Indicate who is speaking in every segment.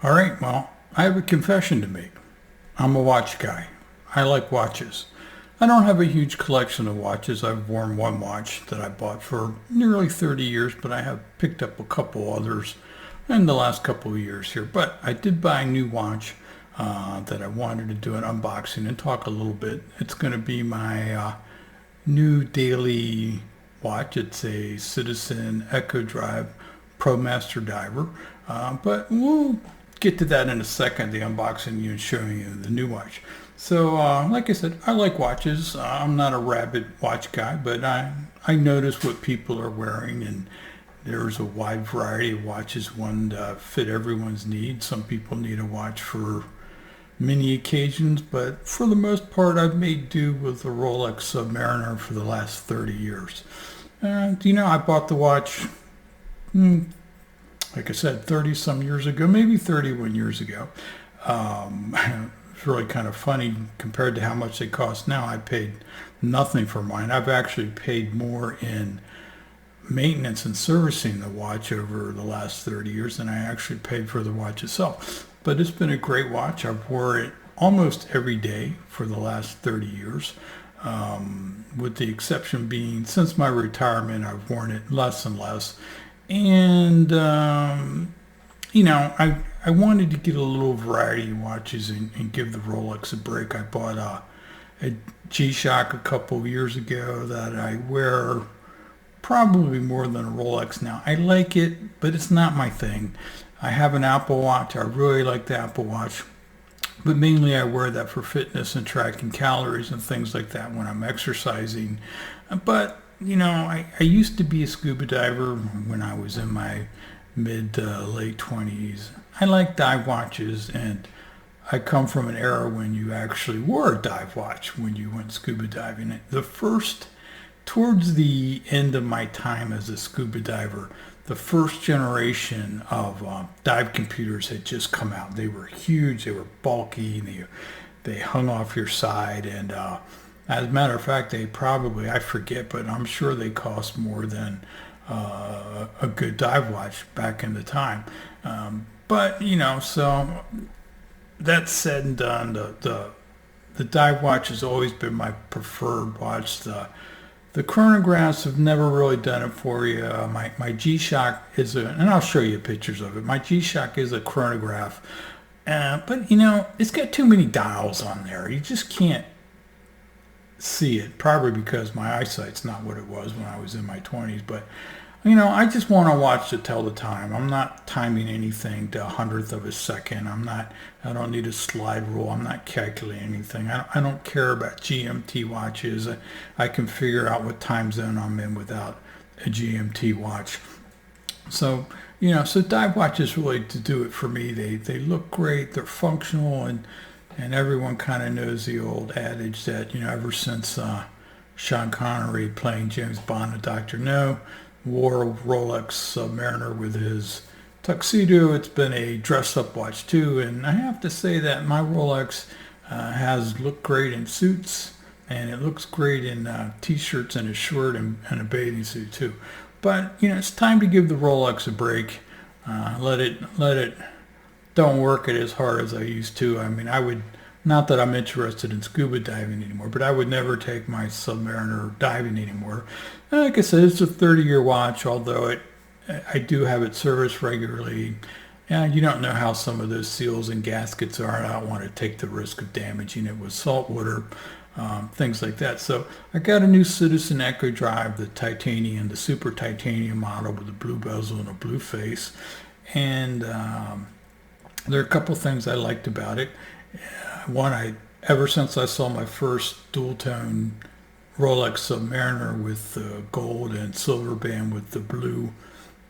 Speaker 1: All right, well, I have a confession to make. I'm a watch guy. I like watches. I don't have a huge collection of watches. I've worn one watch that I bought for nearly 30 years, but I have picked up a couple others in the last couple of years here. But I did buy a new watch that I wanted to do an unboxing and talk a little bit. It's going to be my new daily watch. It's a Citizen Echo Drive Promaster diver, but we'll get to that in a second, the unboxing you and showing you the new watch. So, like I said, I like watches. I'm not a rabid watch guy, but I notice what people are wearing, and there's a wide variety of watches, one to fit everyone's needs. Some people need a watch for many occasions, but for the most part, I've made do with the Rolex Submariner for the last 30 years. I bought the watch, like I said, 30 some years ago, maybe 31 years ago. It's really kind of funny compared to how much they cost now. I paid nothing for mine. I've actually paid more in maintenance and servicing the watch over the last 30 years than I actually paid for the watch itself. But it's been a great watch. I've worn it almost every day for the last 30 years, with the exception being since my retirement, I've worn it less and less. And, I wanted to get a little variety of watches and give the Rolex a break. I bought a G-Shock a couple of years ago that I wear probably more than a Rolex now. I like it, but it's not my thing. I have an Apple Watch. I really like the Apple Watch, but mainly I wear that for fitness and tracking calories and things like that when I'm exercising. But I used to be a scuba diver when I was in my mid to late 20s. I like dive watches, and I come from an era when you actually wore a dive watch when you went scuba diving. Towards the end of my time as a scuba diver, the first generation of dive computers had just come out. They were huge, they were bulky, they hung off your side, and as a matter of fact, they probably, I forget, but I'm sure they cost more than a good dive watch back in the time. So that said and done, the dive watch has always been my preferred watch. The chronographs have never really done it for you. My G-Shock and I'll show you pictures of it. My G-Shock is a chronograph, but it's got too many dials on there. You just can't see it, probably because my eyesight's not what it was when I was in my 20s. But I just want to watch to tell the time. I'm not timing anything to a hundredth of a second. I don't need a slide rule. I'm not calculating anything. I don't care about GMT watches. I can figure out what time zone I'm in without a GMT watch. So dive watches really to do it for me. They look great. They're functional, and everyone kind of knows the old adage that, ever since Sean Connery playing James Bond and Dr. No wore a Rolex Submariner with his tuxedo, it's been a dress-up watch too. And I have to say that my Rolex has looked great in suits, and it looks great in t-shirts and a shirt and a bathing suit too. But, it's time to give the Rolex a break. Let it don't work it as hard as I used to. I mean, not that I'm interested in scuba diving anymore, but I would never take my Submariner diving anymore. And like I said, it's a 30-year watch, although I do have it serviced regularly. You don't know how some of those seals and gaskets are, and I don't want to take the risk of damaging it with salt water, things like that. So I got a new Citizen Echo Drive, the super titanium model with a blue bezel and a blue face. And there are a couple things I liked about it. One, ever since I saw my first dual-tone Rolex Submariner with the gold and silver band with the blue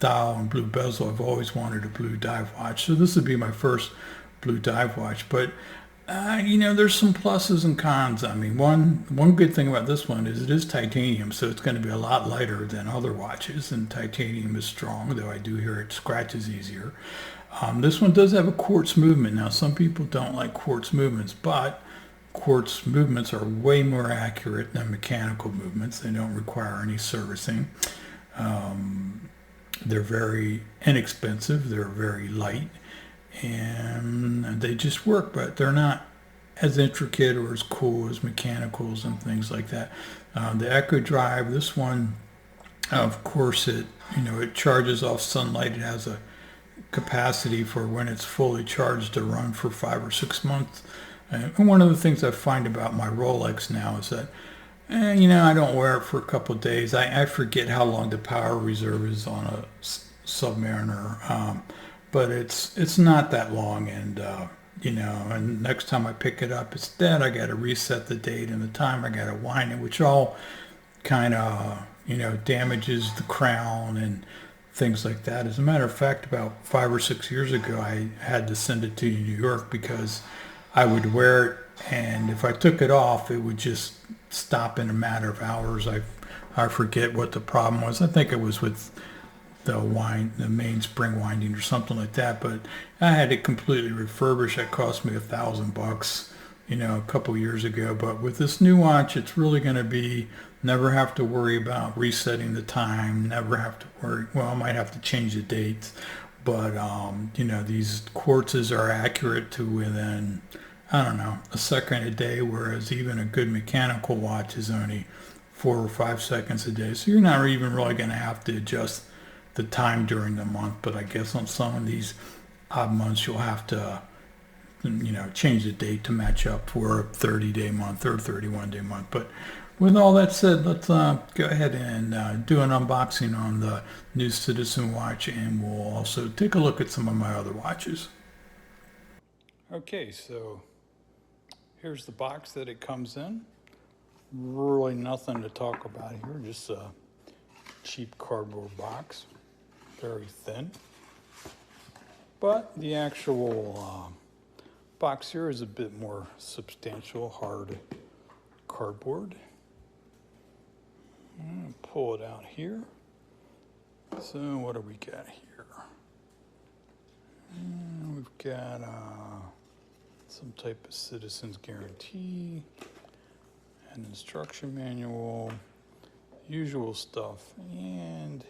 Speaker 1: dial and blue bezel, I've always wanted a blue dive watch. So this would be my first blue dive watch. But, there's some pluses and cons. I mean, one good thing about this one is it is titanium, so it's going to be a lot lighter than other watches, and titanium is strong, though I do hear it scratches easier. This one does have a quartz movement. Now, some people don't like quartz movements, but quartz movements are way more accurate than mechanical movements. They don't require any servicing. They're very inexpensive. They're very light. and they just work, but they're not as intricate or as cool as mechanicals and things like that. The Echo Drive, this one, of course, it charges off sunlight. It has a capacity for when it's fully charged to run for 5 or 6 months. And one of the things I find about my Rolex now is that, I don't wear it for a couple of days. I forget how long the power reserve is on a Submariner, but it's not that long, and next time I pick it up, it's dead. I got to reset the date and the time. I got to wind it, which all kind of damages the crown and things like that. As a matter of fact, about 5 or 6 years ago, I had to send it to New York because I would wear it, and if I took it off, it would just stop in a matter of hours. I forget what the problem was. I think it was with the main spring winding or something like that. But I had it completely refurbished. It cost me $1,000, a couple years ago. But with this new watch, it's really going to be never have to worry about resetting the time. Never have to worry. Well, I might have to change the dates, but these quartzes are accurate to within, I don't know, a second a day, whereas even a good mechanical watch is only 4 or 5 seconds a day. So you're not even really going to have to adjust the time during the month. But I guess on some of these odd months, you'll have to, change the date to match up for a 30-day month or 31-day month. But with all that said, let's go ahead and do an unboxing on the new Citizen watch, and we'll also take a look at some of my other watches. Okay, so here's the box that it comes in. Really nothing to talk about here, just a cheap cardboard box, very thin. But the actual box here is a bit more substantial, hard cardboard. I'm going to pull it out here. So what do we got here? We've got some type of citizen's guarantee, an instruction manual, usual stuff, and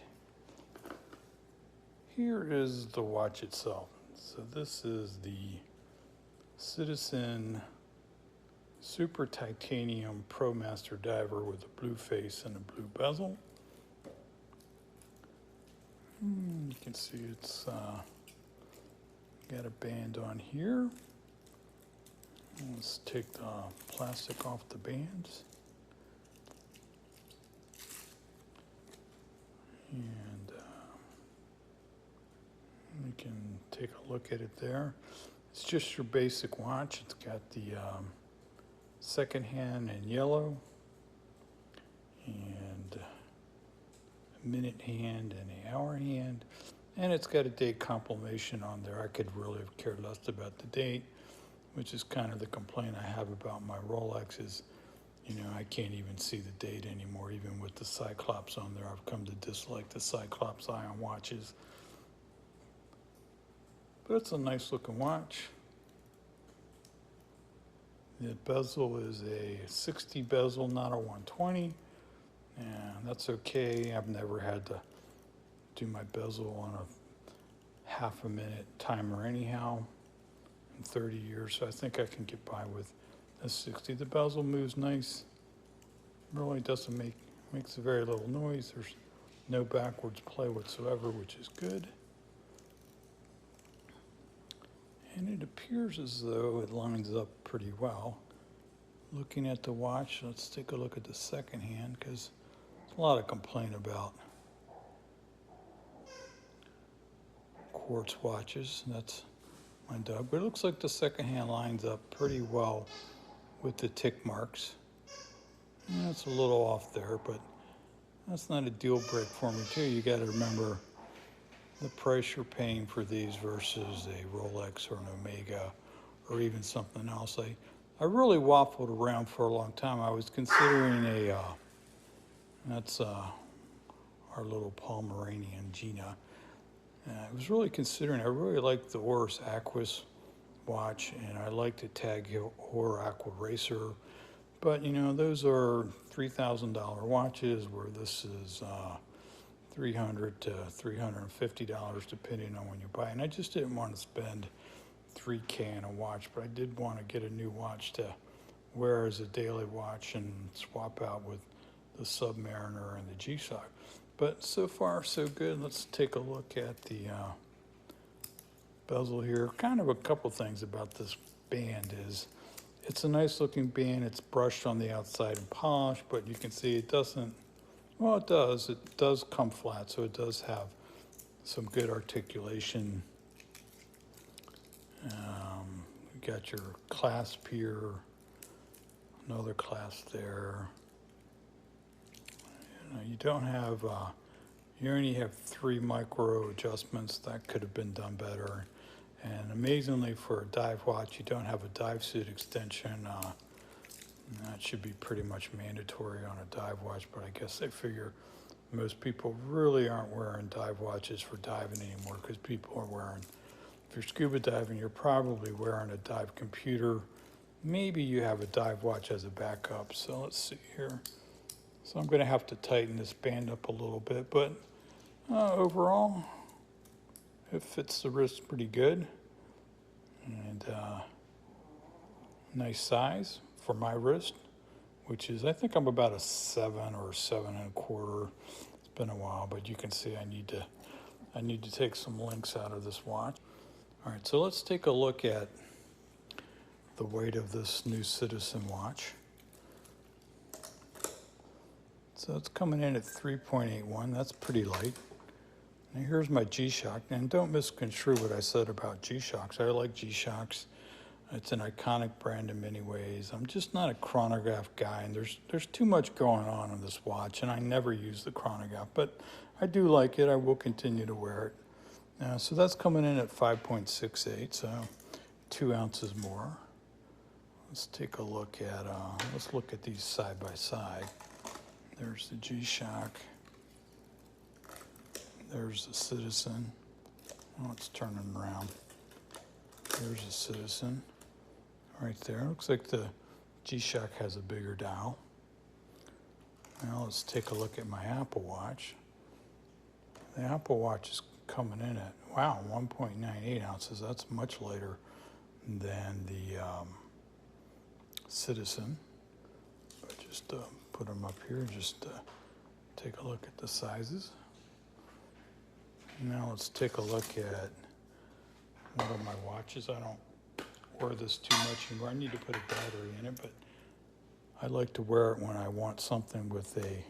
Speaker 1: here is the watch itself. So this is the Citizen Super Titanium Promaster diver with a blue face and a blue bezel. You can see it's got a band on here. Let's take the plastic off the bands. And you can take a look at it there. It's just your basic watch. It's got the second hand in yellow, and a minute hand and an hour hand, and it's got a date confirmation on there. I could really have cared less about the date, which is kind of the complaint I have about my Rolex is, I can't even see the date anymore, even with the Cyclops on there. I've come to dislike the Cyclops ion watches. But it's a nice looking watch. The bezel is a 60 bezel, not a 120. And that's okay. I've never had to do my bezel on a half a minute timer anyhow in 30 years. So I think I can get by with a 60. The bezel moves nice. Really doesn't makes very little noise. There's no backwards play whatsoever, which is good. And it appears as though it lines up pretty well. Looking at the watch, let's take a look at the second hand, because there's a lot of complaint about quartz watches. That's my dog. But it looks like the second hand lines up pretty well with the tick marks. And it's a little off there, but that's not a deal break for me too. You got to remember the price you're paying for these versus a Rolex or an Omega or even something else. I really waffled around for a long time. I was considering that's our little Pomeranian Gina. I was really considering, I really liked the Oris Aquis watch, and I liked the Tag Heuer Aqua Racer. But, those are $3,000 watches, where this is $300 to $350, depending on when you buy. And I just didn't want to spend 3K in a watch, but I did want to get a new watch to wear as a daily watch and swap out with the Submariner and the G-Shock. But so far so good. Let's take a look at the bezel here. Kind of a couple things about this band is it's a nice looking band. It's brushed on the outside and polished, but you can see it doesn't, well, it does come flat, so it does have some good articulation. You got your clasp here, another clasp there. You don't have, you only have 3 micro adjustments. That could have been done better. And amazingly, for a dive watch, you don't have a dive suit extension. That should be pretty much mandatory on a dive watch, but I guess they figure most people really aren't wearing dive watches for diving anymore because people are wearing, if you're scuba diving, you're probably wearing a dive computer. Maybe you have a dive watch as a backup. So let's see here. So I'm going to have to tighten this band up a little bit, but overall, it fits the wrist pretty good. And nice size for my wrist, which is, I think I'm about a 7 or 7.25. It's been a while, but you can see I need to take some links out of this watch. All right, so let's take a look at the weight of this new Citizen watch. So it's coming in at 3.81. That's pretty light. And here's my G-Shock. And don't misconstrue what I said about G-Shocks. I like G-Shocks. It's an iconic brand in many ways. I'm just not a chronograph guy, and there's too much going on in this watch, and I never use the chronograph, but I do like it. I will continue to wear it. So that's coming in at 5.68, so 2 ounces more. Let's take a look at, let's look at these side by side. There's the G-Shock. There's the Citizen. Oh, let's turn them around. There's the Citizen right there. Looks like the G-Shock has a bigger dial. Now let's take a look at my Apple Watch. The Apple Watch is coming in at, wow, 1.98 ounces. That's much lighter than the Citizen. But just put them up here, just take a look at the sizes. Now let's take a look at one of my watches. I don't wear this too much anymore. I need to put a battery in it, but I like to wear it when I want something with a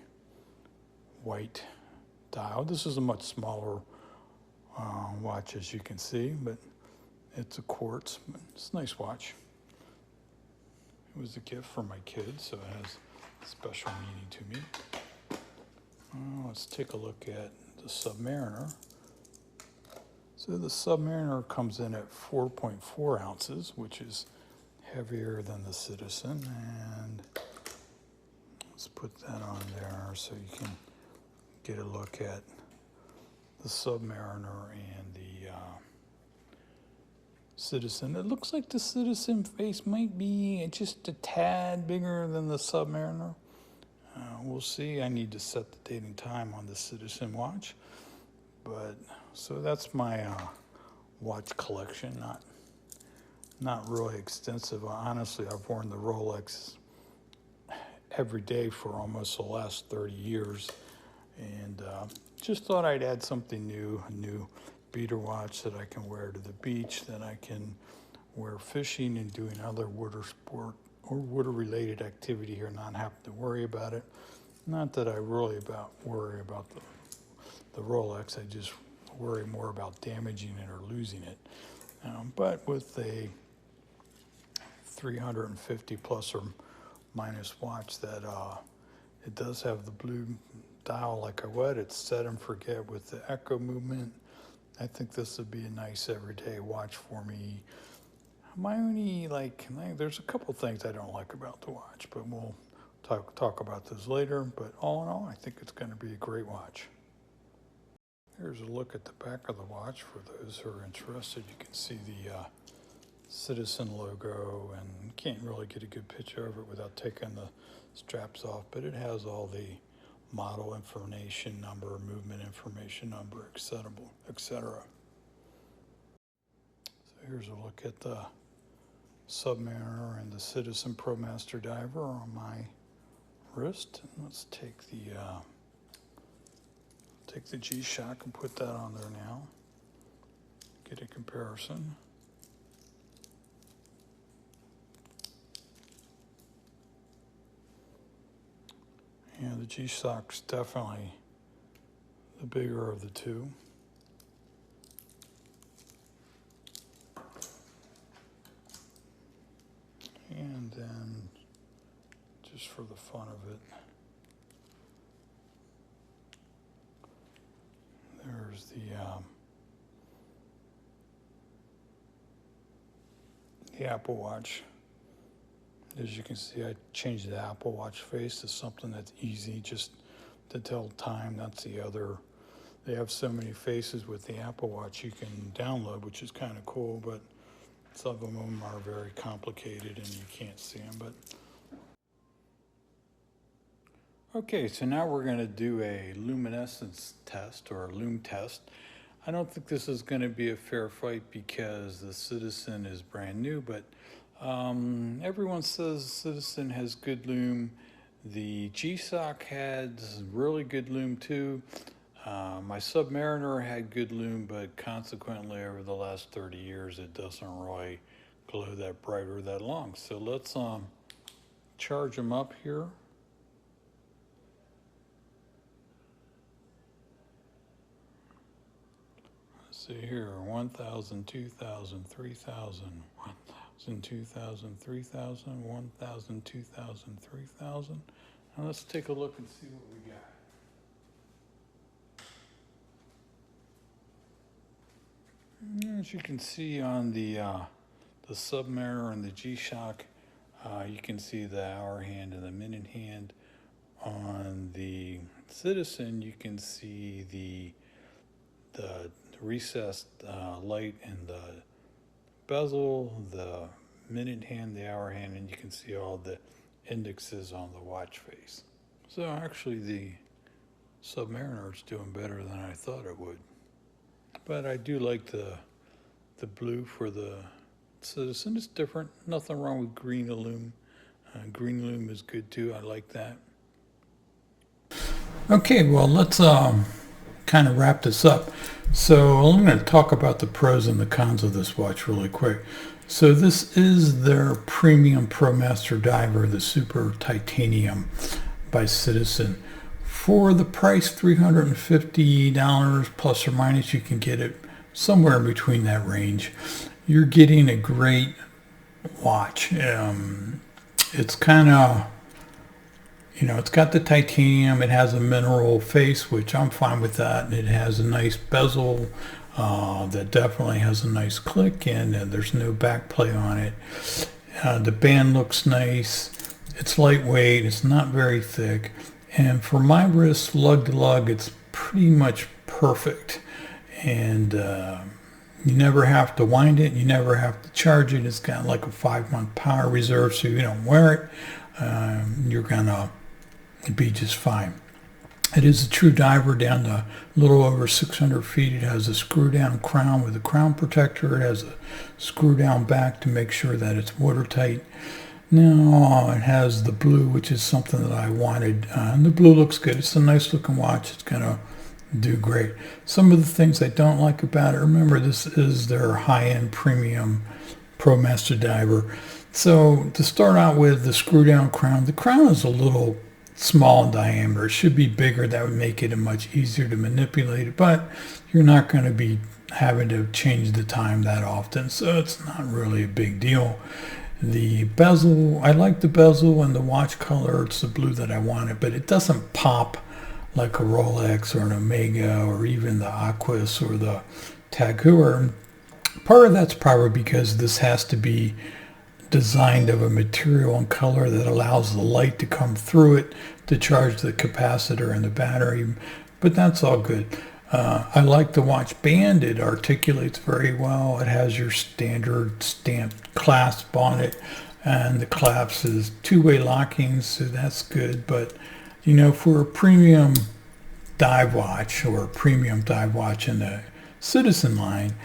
Speaker 1: white dial. This is a much smaller watch, as you can see, but it's a quartz. It's a nice watch. It was a gift from my kids, so it has a special meaning to me. Let's take a look at the Submariner. So the Submariner comes in at 4.4 ounces, which is heavier than the Citizen. And let's put that on there so you can get a look at the Submariner and the Citizen. It looks like the Citizen face might be just a tad bigger than the Submariner. We'll see. I need to set the date and time on the Citizen watch. But so that's my watch collection. Not really extensive. Honestly, I've worn the Rolex every day for almost the last 30 years, and just thought I'd add something new, a new beater watch that I can wear to the beach, that I can wear fishing and doing other water sport or water-related activity here, not having to worry about it. Not that I really worry about the Rolex, I just worry more about damaging it or losing it. But with a 350 plus or minus watch, that it does have the blue dial like I would. It's set and forget with the echo movement. I think this would be a nice everyday watch for me. My only, there's a couple things I don't like about the watch, but we'll talk about those later. But all in all, I think it's going to be a great watch. Here's a look at the back of the watch for those who are interested. You can see the Citizen logo, and you can't really get a good picture of it without taking the straps off, but it has all the model information number, movement information number, etc. So Here's a look at the Submariner and the Citizen Promaster diver on my wrist. And let's take the G-Shock and put that on there now. Get a comparison. Yeah, the G-Shock's definitely the bigger of the two. And then, just for the fun of it, there's the Apple Watch. As you can see, I changed the Apple Watch face to something that's easy just to tell time. That's the other. They have so many faces with the Apple Watch you can download, which is kind of cool, but some of them are very complicated and you can't see them. But okay, so now we're going to do a luminescence test, or a lume test. I don't think this is going to be a fair fight because the Citizen is brand new, but everyone says Citizen has good lume. The G-Shock has really good lume too. My Submariner had good lume, but consequently over the last 30 years it doesn't really glow that bright or that long. So let's charge them up here. Let's see here, 1,000, 2,000, 3,000, 1,000, 2,000, 3,000, 1,000, 2,000, 3,000. Now let's take a look and see what we got. As you can see on the Submariner and the G-Shock, you can see the hour hand and the minute hand. On the Citizen, you can see the recessed light in the bezel, the minute hand, the hour hand, and you can see all the indexes on the watch face. So actually the Submariner is doing better than I thought it would. But I do like the blue for the Citizen. It's different. Nothing wrong with green lume. Green lume is good too. I like that. Okay, well, let's kind of wrap this up. So I'm going to talk about the pros and the cons of this watch really quick. So this is their premium Promaster diver, the Super Titanium by Citizen. For the price, $350 plus or minus, you can get it somewhere in between that range. You're getting a great watch. It's kind of, it's got the titanium. It has a mineral face, which I'm fine with that. It has a nice bezel that definitely has a nice click, and there's no back play on it. The band looks nice. It's lightweight. It's not very thick. And for my wrist, lug to lug, it's pretty much perfect. And you never have to wind it. You never have to charge it. It's got like a 5-month power reserve, so you don't wear it. You're going to be just fine. It is a true diver down to a little over 600 feet. It has a screw-down crown with a crown protector. It has a screw-down back to make sure that it's watertight. Now it has the blue, which is something that I wanted. And the blue looks good. It's a nice looking watch. It's going to do great. Some of the things I don't like about it, remember this is their high-end premium Promaster diver. So to start out with, the screw-down crown. The crown is a little small in diameter. It should be bigger. That would make it much easier to manipulate, but you're not going to be having to change the time that often, so it's not really a big deal. The bezel, I like the bezel and the watch color. It's the blue that I wanted, but it doesn't pop like a Rolex or an Omega or even the Aquis or the Tag Heuer. Part of that's probably because this has to be designed of a material and color that allows the light to come through it to charge the capacitor and the battery, but that's all good. I like the watch band. It articulates very well. It has your standard stamped clasp on it, and the clasp is two-way locking, so that's good. But for a premium dive watch or a premium dive watch in the Citizen line,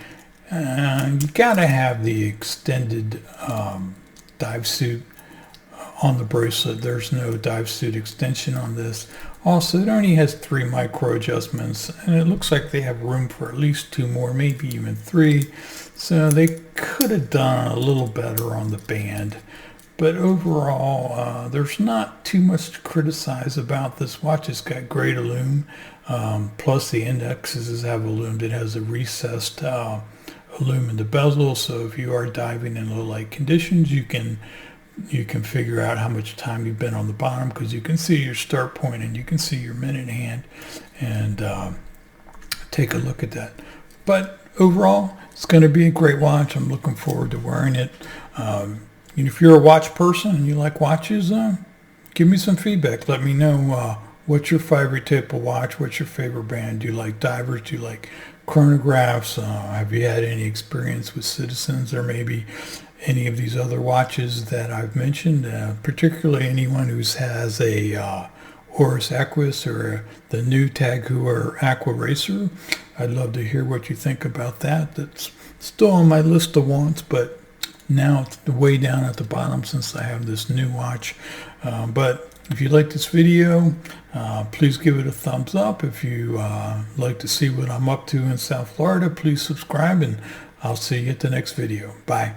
Speaker 1: You gotta have the extended dive suit on the bracelet. There's no dive suit extension on this. Also, it only has 3 micro adjustments, and it looks like they have room for at least 2 more, maybe even 3. So they could have done a little better on the band. But overall, there's not too much to criticize about this watch. It's got great aluminum, plus the indexes have aluminum. It has a recessed aluminum in the bezel, so if you are diving in low light conditions, you can figure out how much time you've been on the bottom, because you can see your start point and you can see your minute hand, and take a look at that. But overall, it's going to be a great watch. I'm looking forward to wearing it. And if you're a watch person and you like watches, give me some feedback. Let me know what's your favorite type of watch. What's your favorite brand? Do you like divers? Do you like chronographs? Have you had any experience with Citizens, or maybe any of these other watches that I've mentioned? Particularly anyone who has a Horus Aquis or the new Tag Heuer Aqua Racer. I'd love to hear what you think about that. That's still on my list of wants, but now it's way down at the bottom since I have this new watch. But if you like this video, please give it a thumbs up. If you like to see what I'm up to in South Florida, please subscribe, and I'll see you at the next video. Bye.